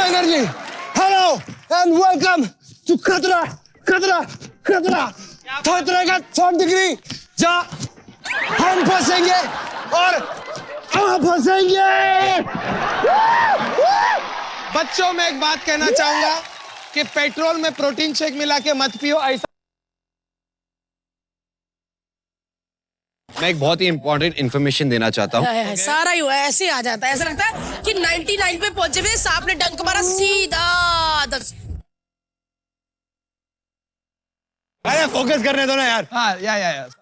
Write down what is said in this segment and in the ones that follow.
my energy. Hello and welcome to खतरा खतरा खतरा। खतरे का 3rd डिग्री जहाँ हम फंसेंगे और आप फंसेंगे। बच्चों मैं एक बात कहना चाहूंगा कि पेट्रोल में प्रोटीन शेक मिला के मत पियो। ऐसा मैं एक बहुत ही इंपॉर्टेंट इन्फॉर्मेशन देना चाहता हूँ। सारा ही हुआ ऐसे आ जाता है, ऐसा लगता है कि 99 पे पहुंचे हुए सांप ने डंक मारा सीधा 10। अरे फोकस करने दो ना यार। हाँ या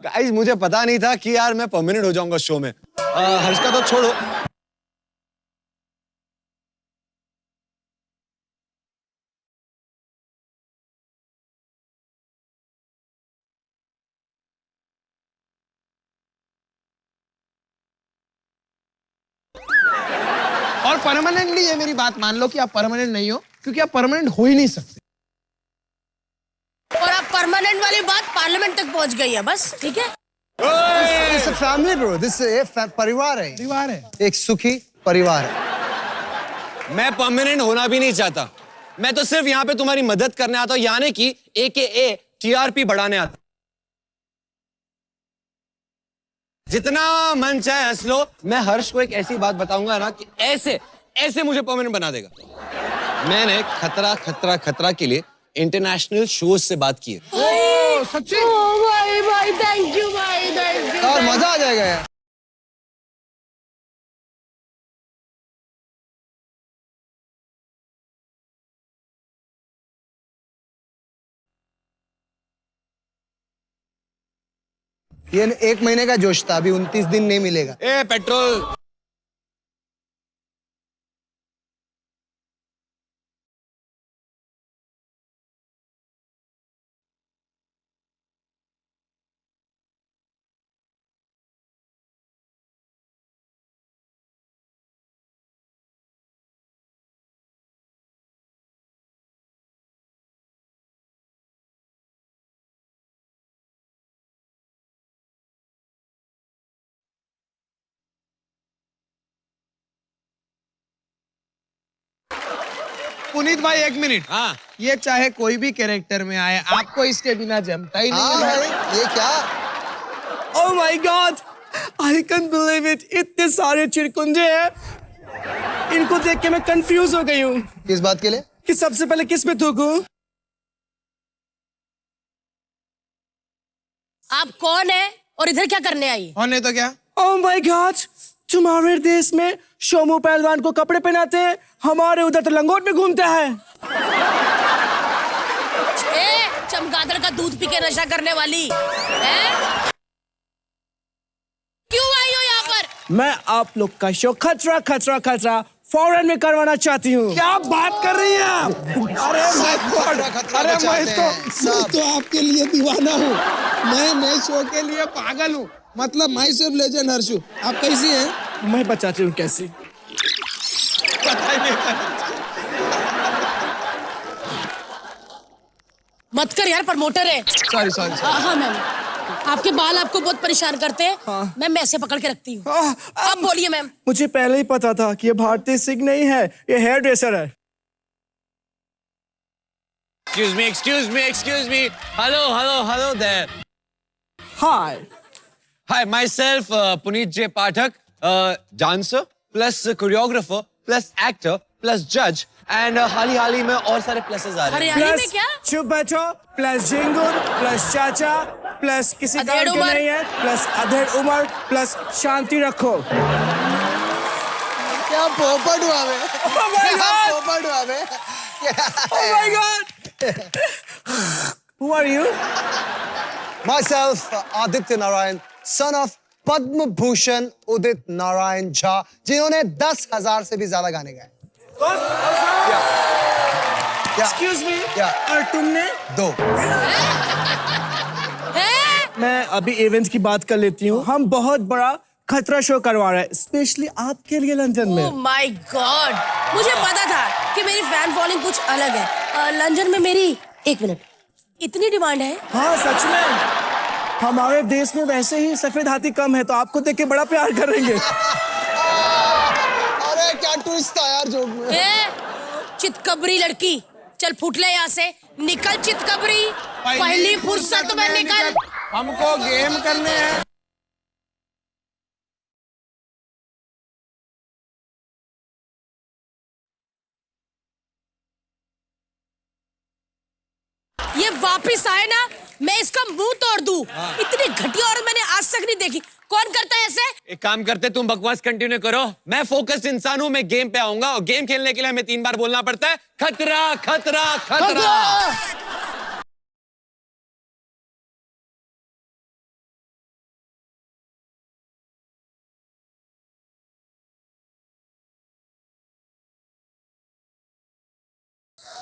गाइस मुझे पता नहीं था कि यार मैं परमानेंट हो जाऊंगा शो में। हर्ष का तो छोड़ो। और परमानेंटली ये मेरी बात मान लो कि आप परमानेंट नहीं हो, क्योंकि आप परमानेंट हो ही नहीं सकते। और आप परमानेंट वाली बात पार्लियामेंट तक पहुंच गई है बस, ठीक है? This is a family bro. This is a परिवार है। परिवार है। एक सुखी परिवार है। मैं परमानेंट होना भी नहीं चाहता। मैं तो सिर्फ यहाँ पे तुम्हारी मदद करने आता हूँ, यानी कि AKA TRP बढ़ाने आता। जितना मन चाहे हंस लो। मैं हर्ष को एक ऐसी बात बताऊंगा ना कि ऐसे मुझे परमानेंट बना देगा। मैंने खतरा खतरा खतरा के लिए इंटरनेशनल शोज से बात की है। सच्ची? भाई थैंक यू भाई, थैंक यू। और मजा आ जाएगा यार। ये 1 महीने का जोश था, अभी 29 दिन नहीं मिलेगा। ए पेट्रोल। पुनीत भाई 1 मिनट। हाँ ये चाहे कोई भी कैरेक्टर में आए, आपको इसके बिना जमता ही नहीं हाँ है। भाई, ये क्या? Oh my God! I can't believe it! इतने सारे चिरकुंजे हैं। इनको देख के मैं कंफ्यूज हो गई हूँ किस बात के लिए? कि सबसे पहले किस पे थूकूं? आप कौन है और इधर क्या करने आई? होने तो क्या? Oh my God! तुम्हारे देश में शोमू पहलवान को कपड़े पहनाते हैं, हमारे उधर तो लंगोट में घूमता है। चमगादड़ का दूध पी के नशा करने वाली है? क्यों आई हो यहाँ पर? मैं आप लोग का शो खतरा खतरा खतरा फॉरेन में करवाना चाहती हूँ। क्या बात कर रही हैं आप? अरे मैं तो आपके लिए दीवाना हूँ। मैं शो के लिए पागल हूँ। मतलब माई सेल्फ लेजेंड हर्षु। आप कैसी हैं? मैं बताती हूँ कैसी। पता ही नहीं था। मत कर यार, प्रमोटर है। सॉरी। हाँ मैम, आपके बाल आपको बहुत परेशान करते हैं। हाँ। मैम मैं ऐसे पकड़ के रखती हूँ। आप बोलिए मैम। मुझे पहले ही पता था कि ये भारतीय सिंह नहीं है, ये हेयर ड्रेसर है। Excuse me. Hello there. Hi, myself, Puneet J. Pathak, dancer, plus choreographer, plus actor, plus judge, and हाल ही में और सारे pluses आ रहे हैं। हरियाणा में क्या? चुप बैठो, प्लस झिंगुर, प्लस चाचा, प्लस किसी काम के नहीं है, प्लस अधेड़ उमर, प्लस शांति रखो। क्या पोपट हुआ बे? Oh my God! पोपट हुआ बे? Oh my God! Who are you? Myself, Aditya Narayan, son of Padma Bhushan Udit Narayan Jha, जिन्होंने 10,000 से भी ज्यादा गाने गाए। Excuse me. Yeah. और तुमने? 2। मैं अभी इवेंट्स की बात कर लेती हूँ। हम बहुत बड़ा खतरा शो करवा रहे हैं, स्पेशली आपके लिए लंदन में। Oh my God! मुझे पता था कि मेरी फैन फॉलोइंग कुछ अलग है। लंदन में मेरी 1 मिनट इतनी डिमांड है? हाँ सच में। हमारे देश में वैसे ही सफेद हाथी कम है, तो आपको देख के बड़ा प्यार करेंगे। अरे क्या ट्विस्ट था यार जोक में। चितकबरी लड़की, चल फुट ले यहाँ से, निकल चितकबरी, पहली फुर्सत में निकल। हमको गेम करने हैं। ये वापिस आए ना, मैं इसका मुंह तोड़ दूं। इतनी घटिया औरत मैंने आज तक नहीं देखी। कौन करता है ऐसे? एक काम करते, तुम बकवास कंटिन्यू करो, मैं फोकस्ड इंसान हूं, मैं गेम पे आऊंगा और गेम खेलने के लिए हमें 3 बार बोलना पड़ता है, खतरा खतरा खतरा।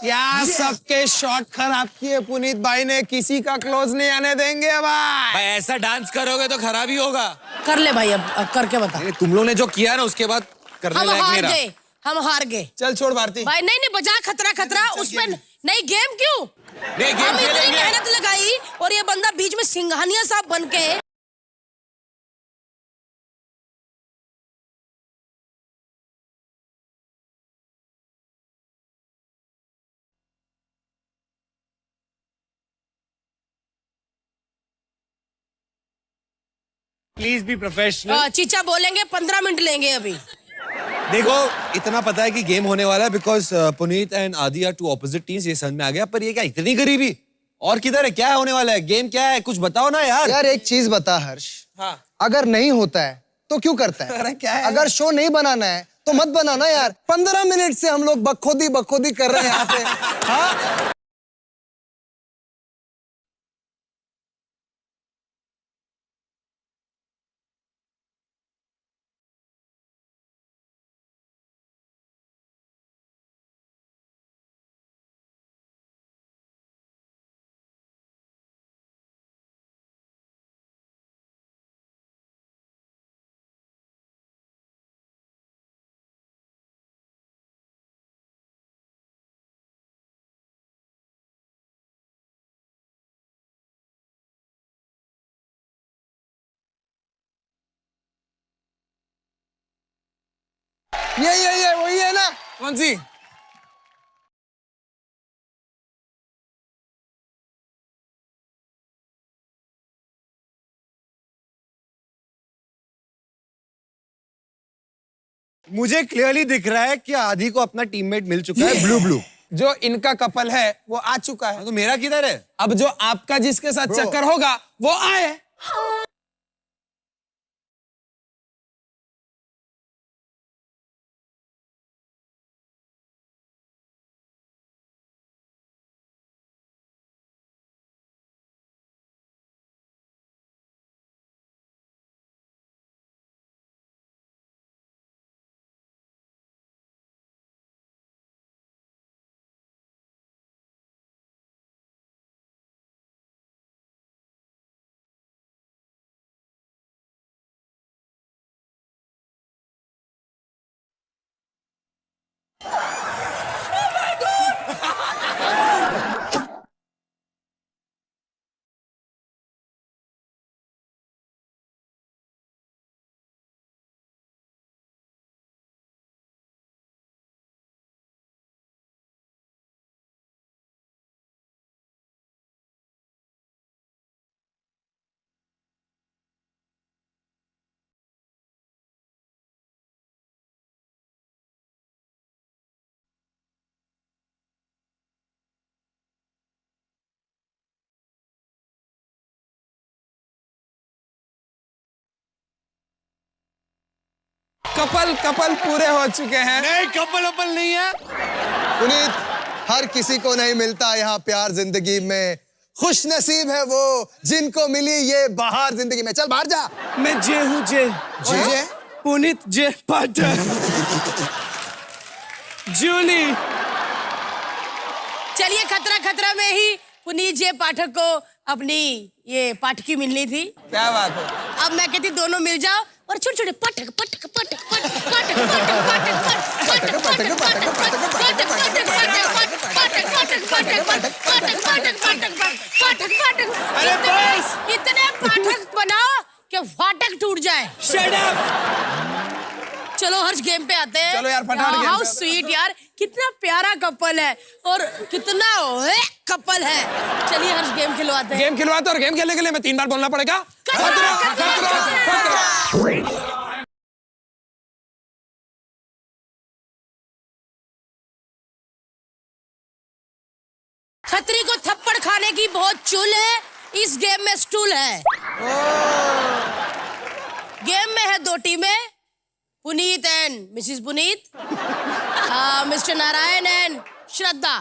यार सबके शॉट खराब किए पुनीत भाई ने, किसी का क्लोज नहीं आने देंगे भाई। भाई ऐसा डांस करोगे तो खराब ही होगा। कर ले भाई, अब करके बता। तुम लोगों ने जो किया ना उसके बाद करने हम लायक हार नहीं रहा। गए, हम हार गए। चल छोड़ भारती। भाई नहीं नहीं, बजा खतरा खतरा, उसमें नहीं गेम क्यों? नहीं, गेम हम इतनी खेलेंगे। मेहनत लगाई और ये बंदा बीच में सिंघानिया साहब बन के। Please be professional. चीचा बोलेंगे 15 मिनट लेंगे अभी। देखो इतना पता है कि गेम होने वाला है, बिकॉज पुनीत एंड आदि आर टू ऑपोजिट टीम्स, ये समझ में आ गया। पर ये क्या इतनी गरीबी? और किधर है, क्या होने वाला है, गेम क्या है, कुछ बताओ ना यार। यार एक चीज बता हर्ष, हाँ। अगर नहीं होता है तो क्यों करता है? अरे क्या है? अगर शो नहीं बनाना है तो मत बनाना यार। 15 मिनट से हम लोग बखोदी कर रहे हैं यहाँ पे। हाँ? ये वही है ना? कौन सी? मुझे क्लियरली दिख रहा है कि आदि को अपना टीममेट मिल चुका है, ब्लू ब्लू। जो इनका कपल है वो आ चुका है। तो मेरा किधर है? अब जो आपका जिसके साथ चक्कर होगा वो आए। कपल पूरे हो चुके हैं। नहीं, कपल नहीं है पुनीत, हर किसी को नहीं मिलता यहाँ प्यार जिंदगी में। खुश नसीब है वो जिनको मिली ये बहार जिंदगी में। चल बाहर जा। मैं जे हूँ, जे पुनीत जे पाठक। जूली। चलिए खतरा खतरा में ही पुनीत जे पाठक को अपनी ये पाठकी मिलनी थी। क्या बात है? अब मैं कहती दोनों मिल जाओ और छोटे छोटे पटक पटक पटक पटक पटक पटक पटक पटक पटक पटक पटक पटक पटक। अरे बस! इतने पाठक बनाओ कि फाटक टूट जाए। Shut up! चलो हर्ष गेम पे आते हैं। चलो यार, फटाफट गेम पे हाउ आते हैं। स्वीट यार, कितना प्यारा कपल है और कितना कपल है। चलिए हर्ष गेम खिलवाते हैं। गेम खिलवाते और गेम खेलने के लिए मैं 3 बार बोलना पड़ेगा। खतरा, खतरा, खतरा। खतरी को थप्पड़ खाने की बहुत चुल है, इस गेम में स्टूल है। गेम में है 2 टीमें, Puneet and Mrs Puneet, mister Narayan and Shraddha.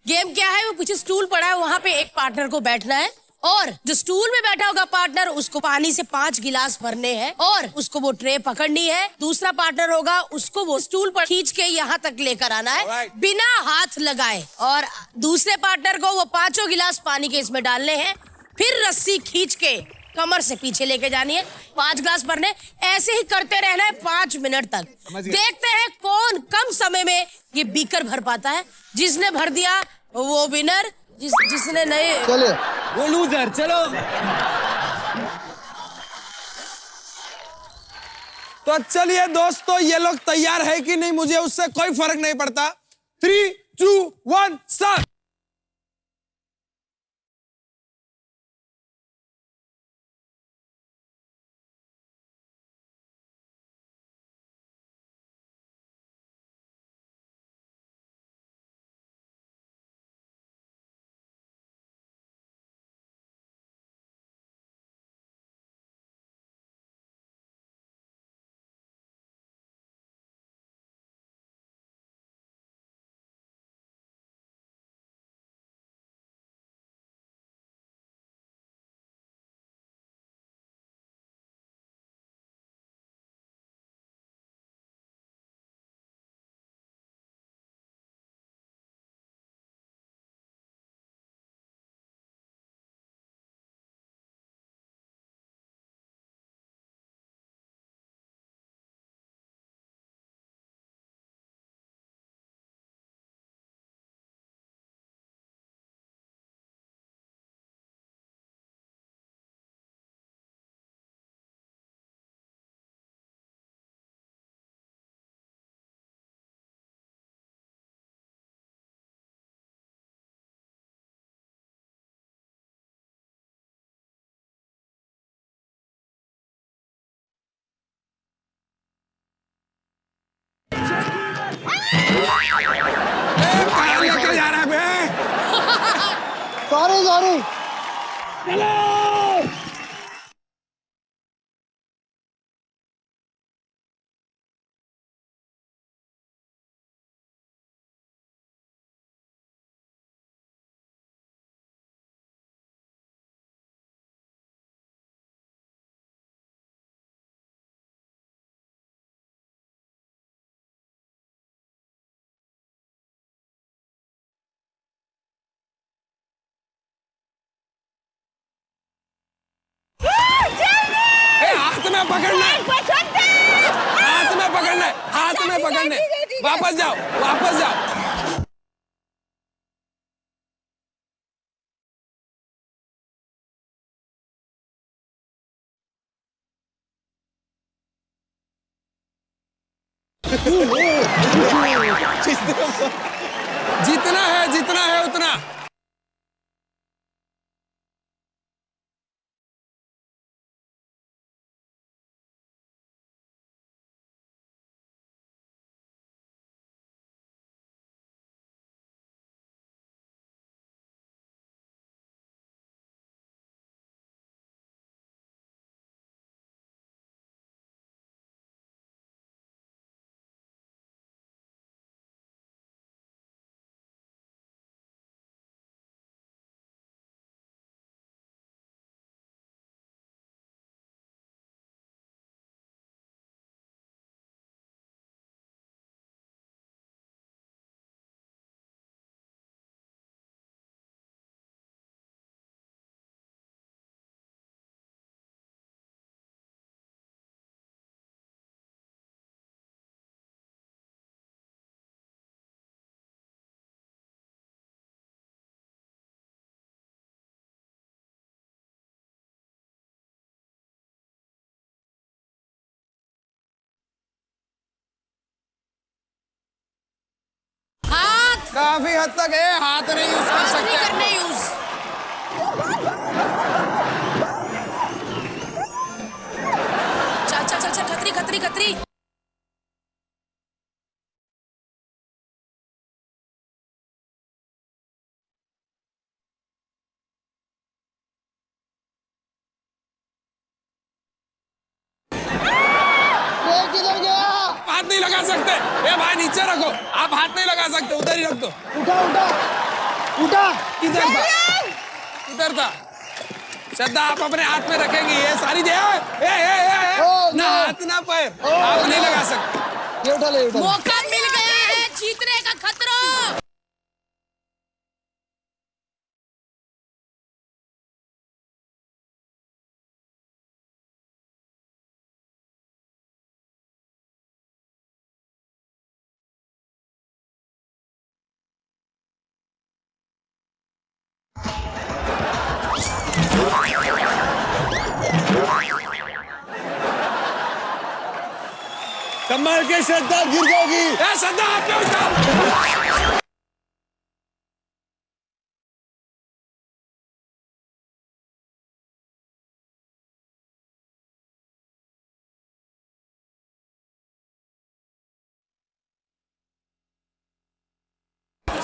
Game क्या है, वो पीछे स्टूल पड़ा है, वहां पे एक पार्टनर को बैठना है और जो स्टूल में बैठा होगा पार्टनर, उसको पानी से 5 गिलास भरने हैं और उसको वो ट्रे पकड़नी है। दूसरा पार्टनर होगा, उसको वो स्टूल पर खींच के यहाँ तक लेकर आना है बिना हाथ लगाए, और दूसरे पार्टनर को वो 5 गिलास पानी के इसमें डालने हैं, फिर रस्सी खींच के कमर से पीछे लेके जानी है, 5 गिलास भरने। ऐसे ही करते रहना है 5 मिनट तक। देखते हैं कौन कम समय में ये बीकर भर पाता है। जिसने भर दिया वो विनर, जिसने नहीं चलिए वो लूजर। चलो तो चलिए दोस्तों, ये लोग तैयार है कि नहीं, मुझे उससे कोई फर्क नहीं पड़ता। 3, 2, 1 स्टार्ट। कहाँ लेकर जा रहा है बे? Sorry sorry. हाथ में पकड़ना है, हाथ में पकड़ना है, हाथ में पकड़ना है। वापस जाओ, वापस जाओ। जितना है उतना। काफी हद तक है, हाथ नहीं यूज कर हाथ नहीं सकते। करने यूज। चल चल चल चल, खतरी खतरी खतरी। ये किधर गया? हाथ नहीं लगा सकते। ए भाई नीचे रखो, आप हाथ नहीं लगा सकते, उधर ही रख दो। उठा उठा उठा। इधर था, इधर था। श्रद्धा आप अपने हाथ में रखेंगी ये सारी ओ, ना no. हाथ ना पैर, आप नहीं लगा सकते। ये उठा ले, उठा ले। मौका मिल गया है जीतने का, खतरा। संभाल के श्रद्धा, गिर जाओगी। ए श्रद्धा आप क्यों उठाओ?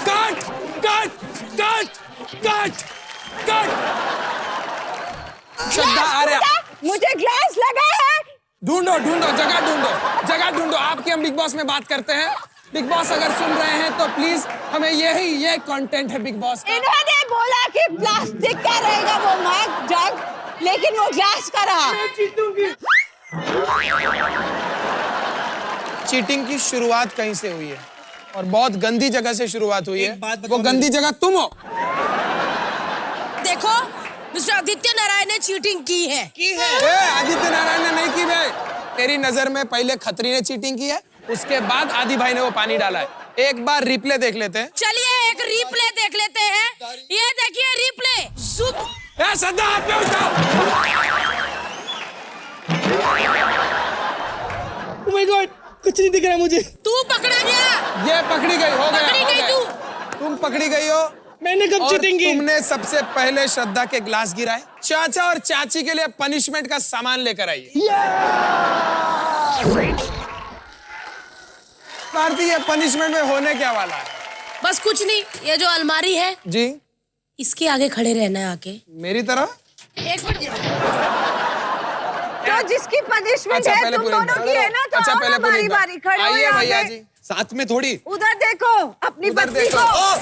Cut cut cut cut cut. Shraddha आ रहा, मुझे ग्लास लगा है। ढूंढो ढूंढो, जगह ढूंढो, जगह ढूंढो। आपकी हम बिग बॉस में बात करते हैं। बिग बॉस अगर सुन रहे हैं तो प्लीज हमें ये कंटेंट है बिग बॉस का। इन्होंने बोला कि प्लास्टिक का रहेगा वो मग जग, लेकिन वो ग्लास का रहा। चीटिंग की शुरुआत कहीं से हुई है और बहुत गंदी जगह से शुरुआत हुई है। वो गंदी जगह तुम हो। देखो मिस्टर आदित्य नारायण ने चीटिंग की है। ए, आदित्य नारायण ने नहीं की भाई। तेरी नजर में पहले खत्री ने चीटिंग की है, उसके बाद आदि भाई ने वो पानी डाला है। एक बार रिप्ले देख लेते हैं। चलिए एक रिप्ले देख लेते हैं। ये देखिए रिप्ले। ए श्रद्धा आप क्यों उठाओ? Oh my God, कुछ नहीं दिख रहा मुझे। तू पकड़ा गया। ये पकड़ी गई, हो गया, पकड़ी हो गई गया। तू। तुम पकड़ी गई हो। मैंने कब और चीटिंग की? तुमने सबसे पहले श्रद्धा के ग्लास गिराए। चाचा और चाची के लिए पनिशमेंट का सामान लेकर आइए। भारती, ये पनिशमेंट में होने क्या वाला है? बस कुछ नहीं, ये जो अलमारी है जी, इसके आगे खड़े रहना है आके। मेरी तरह। एक मिनट। तो जिसकी पनिशमेंट अच्छा, है पहले तुम पूरी दोनों की है ना, तो अच्छा, आओ पहले ना पूरी बारी बारी खड़े हो आइए यहाँ भैया पे। जी। साथ में थोड़ी। उधर देखो अपनी उधर पत्नी देखो। को। ओ!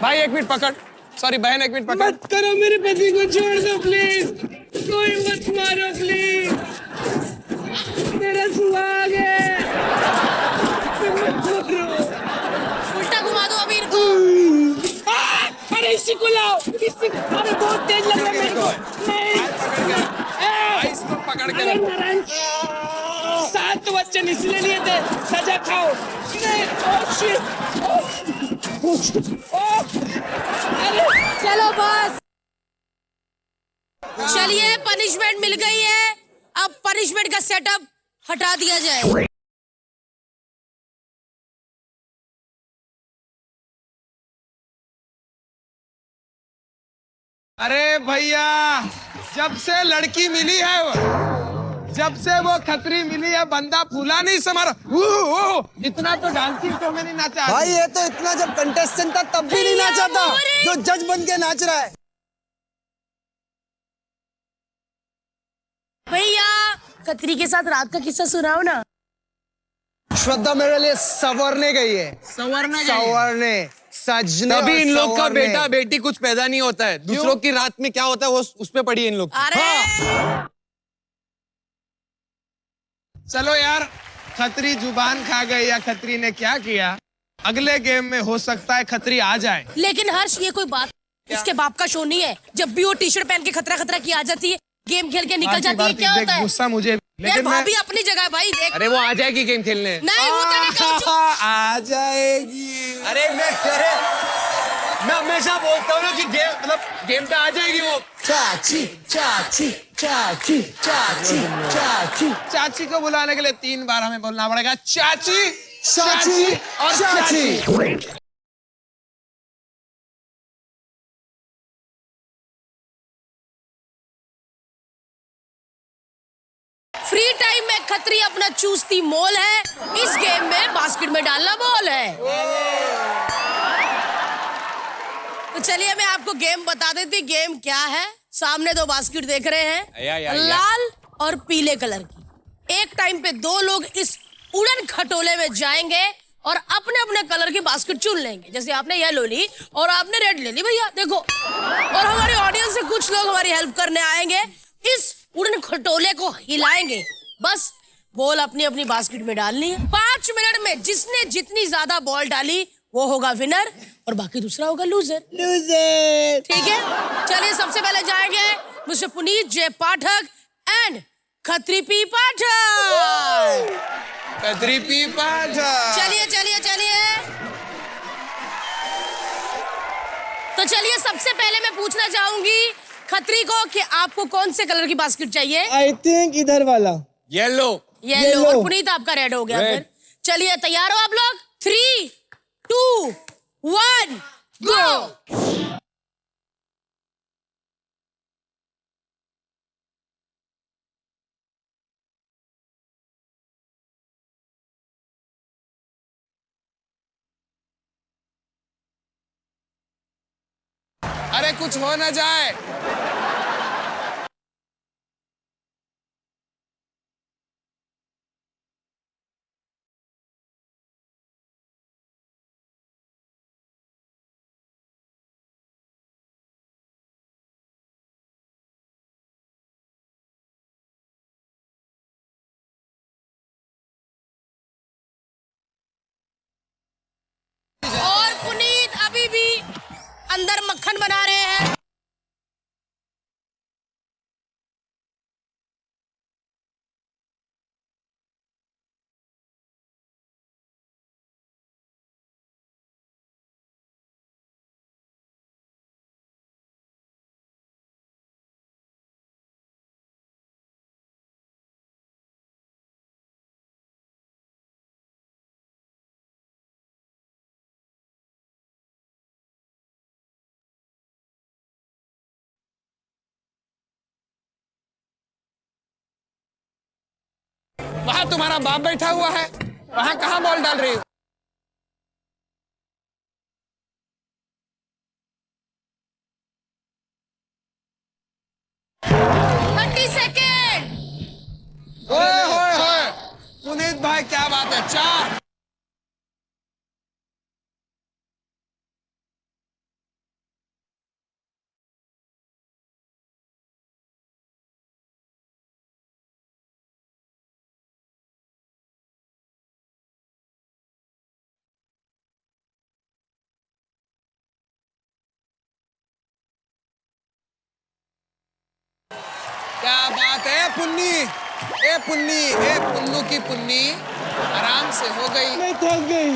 भाई एक मिनट पकड़। सॉरी बहन, एक मिनट पकड़। मत करो, मेरे पति को छोड़ दो प्लीज। कोई मत मारो प्लीज। मेरा सुहाग है। मत मारो। उल्टा घुमा दो अभी इनको। अरे इसी को लाओ, इसी को। अरे बहुत तेज लग रहा है मेरे को। भाई इसको पकड़ के अरे रखो। नारायण, 7 वचन इसलिए लिए थे, सजा खाओ। नहीं, oh shit, अरे चलो बस। चलिए पनिशमेंट मिल गई है, अब पनिशमेंट का सेटअप हटा दिया जाए। अरे भैया, जब से लड़की मिली है जब से वो खतरी मिली है, बंदा फूला नहीं समारा। इतना तो डांसिंग तो में नहीं नाचा। भाई ये तो इतना जब कंटेस्टेंट था तब भी नहीं नाचा था, जो जज बन के नाच रहा है। भैया खतरी के साथ रात का किस्सा सुनाओ ना। श्रद्धा मेरे लिए संवरने गई है। संवरने सजने। तभी और इन लोग का संवरने। बेटा बेटी कुछ पैदा नहीं होता है। दूसरों की रात में क्या होता है वो उस पे पड़ी है इन लोग की। अरे चलो यार, खतरी जुबान खा गई या खतरी ने क्या किया, अगले गेम में हो सकता है खतरी आ जाए। लेकिन हर्ष ये कोई बात, उसके बाप का शो नहीं है। जब भी वो टी शर्ट पहन के खतरा खतरा की आ जाती है, गेम खेल के निकल जाती है, क्या होता है? गुस्सा मुझे, यार लेकिन मैं भाभी अपनी जगह है भाई, देख। अरे वो आ जाएगी गेम खेलने। नहीं वो तो नहीं कहूँ। आ जाएगी। अरे मैं मैं हमेशा बोलता हूँ ना कि गेम पे आ जाएगी वो। चाची चाची चाची चाची चाची चाची को बुलाने के लिए 3 बार हमें बोलना पड़ेगा, चाची चाची और चाची। फ्री टाइम में खत्री अपना चूसती मोल है, इस गेम में बास्केट में डालना बॉल है। तो चलिए मैं आपको गेम बता देती, गेम क्या है। सामने 2 बास्केट देख रहे हैं, या। लाल और पीले कलर की। एक टाइम पे 2 लोग इस उड़न खटोले में जाएंगे और अपने अपने कलर की बास्केट चुन लेंगे। जैसे आपने येलो ली और आपने रेड ले ली भैया, देखो। और हमारी ऑडियंस से कुछ लोग हमारी हेल्प करने आएंगे, इस उड़न खटोले को हिलाएंगे। बस बॉल अपनी अपनी बास्केट में डालनी है। 5 मिनट में जिसने जितनी ज्यादा बॉल डाली वो होगा विनर और बाकी दूसरा होगा लूजर। ठीक है, चलिए सबसे पहले जाएंगे mister Puneet J Pathak and Khatri P Pathak. Khatri P Pathak. चलिए चलिए चलिए। तो चलिए सबसे पहले मैं पूछना चाहूंगी खत्री को कि आपको कौन से कलर की बास्केट चाहिए। आई थिंक इधर वाला येलो। येलो। और पुनीत आपका रेड हो गया। फिर चलिए तैयार हो आप लोग? 3, 2, 1 गो। अरे कुछ हो ना जाए। और पुनीत अभी भी अंदर मक्खन बना रहे हैं। वहां तुम्हारा बाप बैठा हुआ है, वहां कहां बॉल डाल रही हो? ओए होए होए, पुनीत भाई क्या बात है। 4। क्या बात है पुन्नी, ए पुन्नी, ए पुन्नू की पुन्नी, आराम से हो गई। मैं थक गई।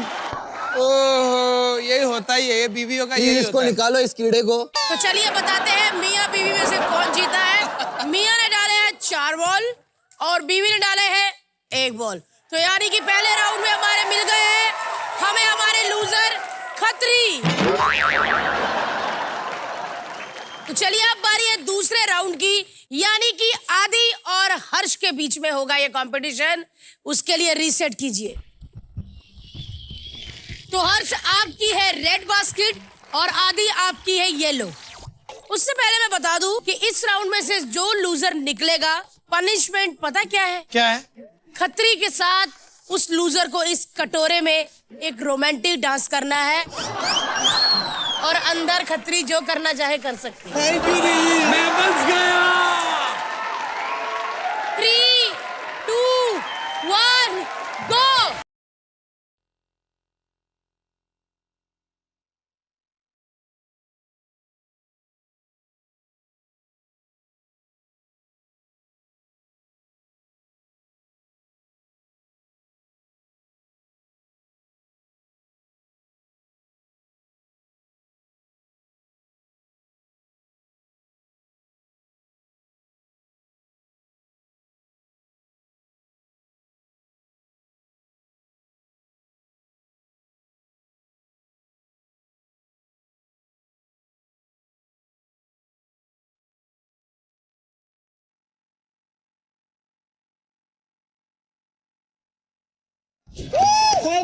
ओहो, यही होता ही है, ये बीवियों का यही इसको होता है। निकालो इस कीड़े को। तो चलिए बताते हैं मियाँ बीवी में से कौन जीता है। मियाँ ने डाले हैं 4 बॉल और बीवी ने डाले हैं 1 बॉल। तो यानी कि पहले राउंड में हमारे मिल गए हैं हमें हमारे लूजर खत्री। तो चलिए अब बारी है दूसरे राउंड की, यानी कि आदि और हर्ष के बीच में होगा ये कंपटीशन। उसके लिए रीसेट कीजिए। तो हर्ष आपकी है रेड बास्केट और आदि आपकी है येलो। उससे पहले मैं बता दूं कि इस राउंड में से जो लूजर निकलेगा, पनिशमेंट पता क्या है? क्या है? खत्री के साथ उस लूजर को इस कटोरे में एक रोमांटिक डांस करना है और अंदर खत्री जो करना चाहे कर सकती है। मैं बच गया। 3, 2, 1 गो।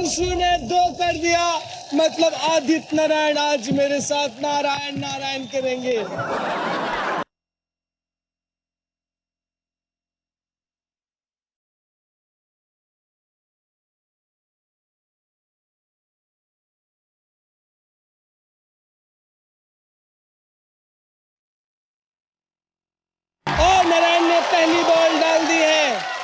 अंशु ने 2 कर दिया, मतलब आदित्य नारायण आज मेरे साथ नारायण नारायण करेंगे। और नारायण ने पहली बॉल डाल दी है।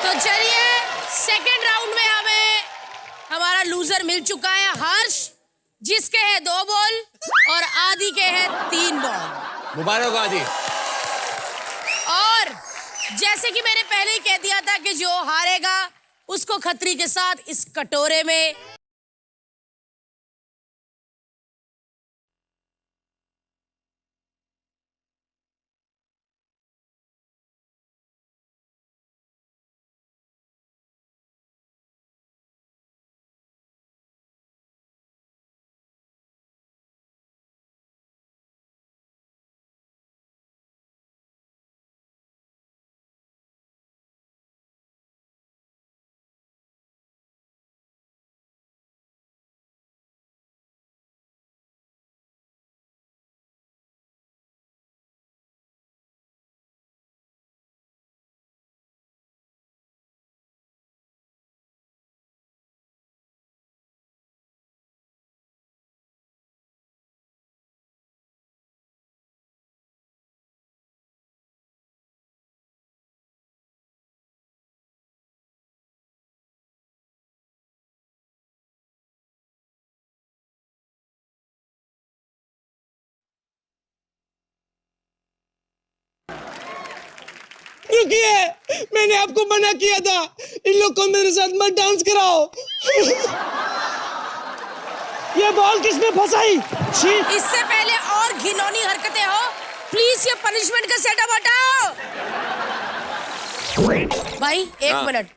तो चलिए सेकंड राउंड में हमें हमारा लूजर मिल चुका है हर्ष, जिसके है 2 बॉल और आदि के है 3 बॉल। मुबारक आदि। और जैसे कि मैंने पहले ही कह दिया था कि जो हारेगा उसको खतरी के साथ इस कटोरे में रुकिए, मैंने आपको मना किया था, इन लोग को मेरे साथ मत डांस कराओ। ये बॉल किसने फंसाई? इससे पहले और घिनौनी हरकतें हो, प्लीज ये पनिशमेंट का सेटअप हटाओ। भाई 1 मिनट,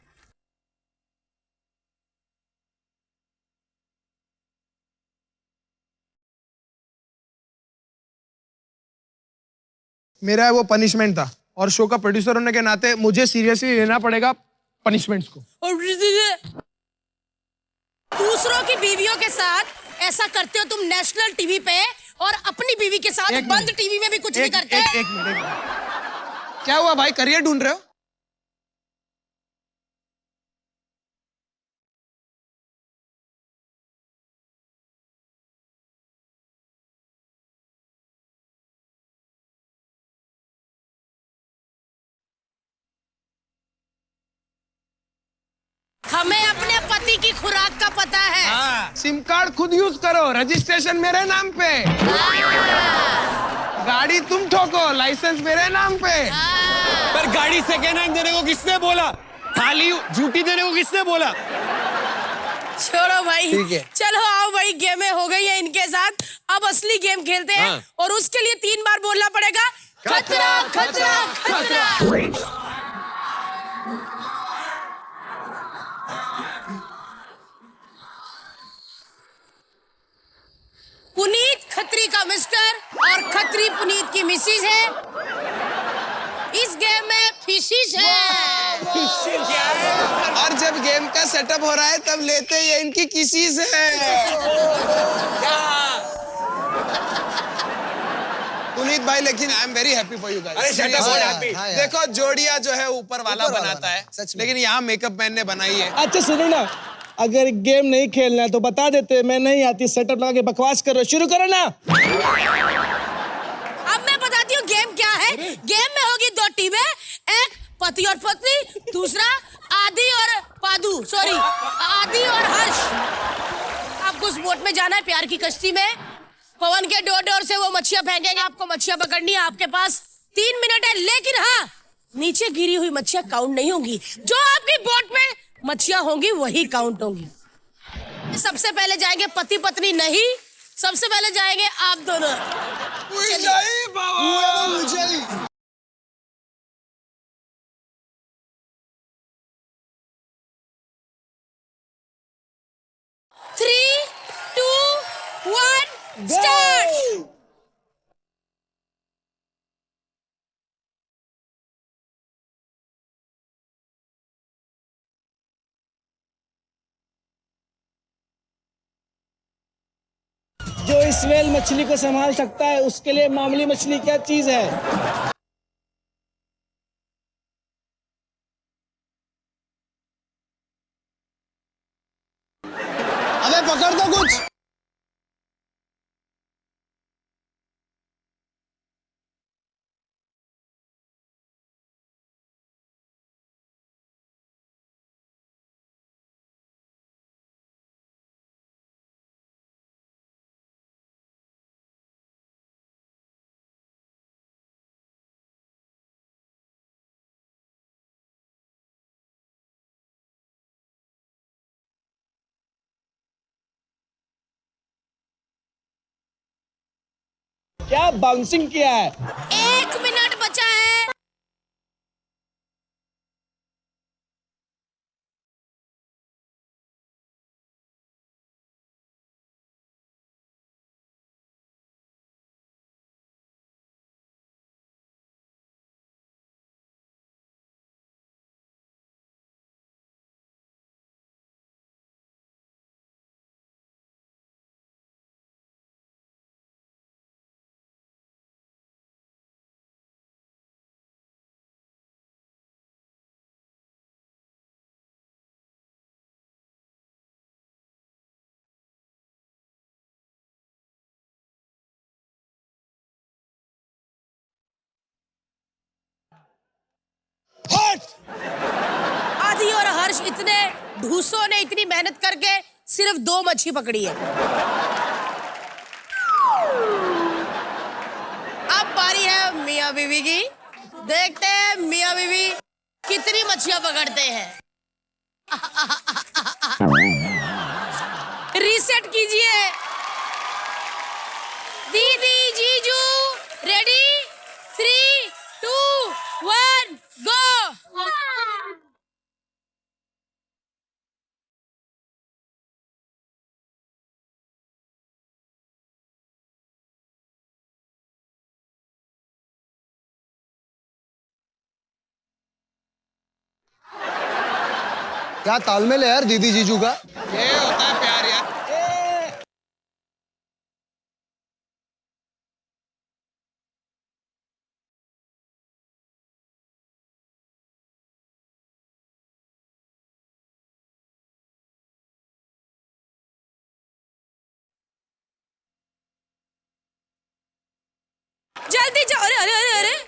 मेरा वो पनिशमेंट था और शो का प्रोड्यूसर होने के नाते मुझे सीरियसली लेना पड़ेगा पनिशमेंट्स को। दूसरों की बीवियों के साथ ऐसा करते हो तुम नेशनल टीवी पे, और अपनी बीवी के साथ बंद टीवी में भी कुछ नहीं करते। एक मिनट, क्या हुआ भाई, करियर ढूंढ रहे हो? हमें अपने पति की खुराक का पता है। सिम कार्ड खुद यूज करो, रजिस्ट्रेशन मेरे नाम पे, गाड़ी तुम ठोको, लाइसेंस मेरे नाम पे। पर गाड़ी सेकेंड हैंड देने को किसने बोला? खाली झूठी देने को किसने बोला? छोड़ो भाई, ठीक है। चलो आओ भाई, गेमें हो गई है इनके साथ, अब असली गेम खेलते हैं। हाँ। और उसके लिए 3 बार बोलना पड़ेगा खतरा खतरा खतरा। पुनीत खत्री का मिस्टर और खत्री पुनीत की मिसिज है। इस गेम में फिशिश है। और जब गेम का सेटअप हो रहा है तब लेते ये इनकी किसी से। पुनीत भाई, लेकिन I am very happy for you guys. अरे shut up, what happy? हाँ यार। देखो जोड़ियां जो है ऊपर वाला ऊपर वाला बनाता है, सच में। लेकिन यहाँ मेकअप मैन ने बनाई है। अच्छा सुनो ना, अगर गेम नहीं खेलना है तो बता देते, मैं नहीं आती, सेटअप लगा के बकवास करो, शुरू करो ना। अब मैं बताती हूँ गेम क्या है। गेम में होगी दो टीमें, एक पति और पत्नी, दूसरा आदि और पादू, सॉरी आदि और हर्ष। आपको उस बोट में जाना है, प्यार की कश्ती में। पवन के डोर से वो मच्छियां फेंकेंगे, आपको मच्छियां पकड़नी है। आपके पास 3 मिनट है, लेकिन हाँ, नीचे गिरी हुई मच्छियां काउंट नहीं होंगी। जो आपकी बोट में मच्छियां होंगी वही काउंट होंगी। सबसे पहले जाएंगे पति पत्नी, नहीं, सबसे पहले जाएंगे आप दोनों। नहीं बाबा। मुझे 3, 2, 1, स्टार्ट। जो इस वेल मछली को संभाल सकता है, उसके लिए मामूली मछली क्या चीज है? अबे पकड़ दो कुछ। क्या बाउंसिंग किया है? 1 मिनट बचा है। आदि और हर्ष इतने ढूसों ने इतनी मेहनत करके सिर्फ 2 मच्छी पकड़ी है। अब बारी है मियां बीवी की। देखते हैं मियां बीवी कितनी मच्छियां पकड़ते हैं। रीसेट कीजिए। दीदी जीजू रेडी, 3, 2, 1 गो। क्या तालमेल है यार दीदी जीजू का। ये होता है प्यार यार। जल्दी जाओ। अरे अरे अरे अरे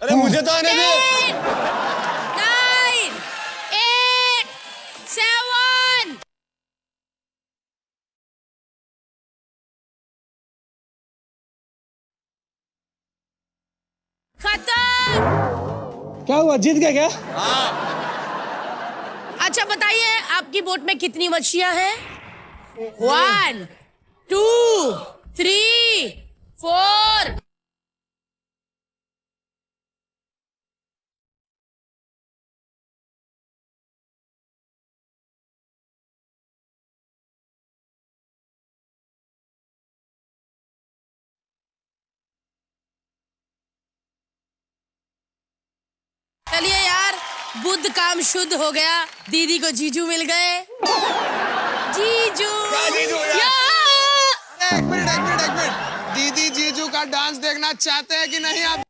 अरे मुझे तो आने दे। 9, 8, 7। खत्म। क्या हुआ, जीत गया क्या? अच्छा बताइए, आपकी बोट में कितनी मछलियां हैं? 1, 2, 3, 4। चलिए यार, बुद्ध काम शुद्ध हो गया। दीदी को जीजू मिल गए। जीजू। जीजू यार? या! एक मिनट। दीदी जीजू का डांस देखना चाहते हैं कि नहीं आप?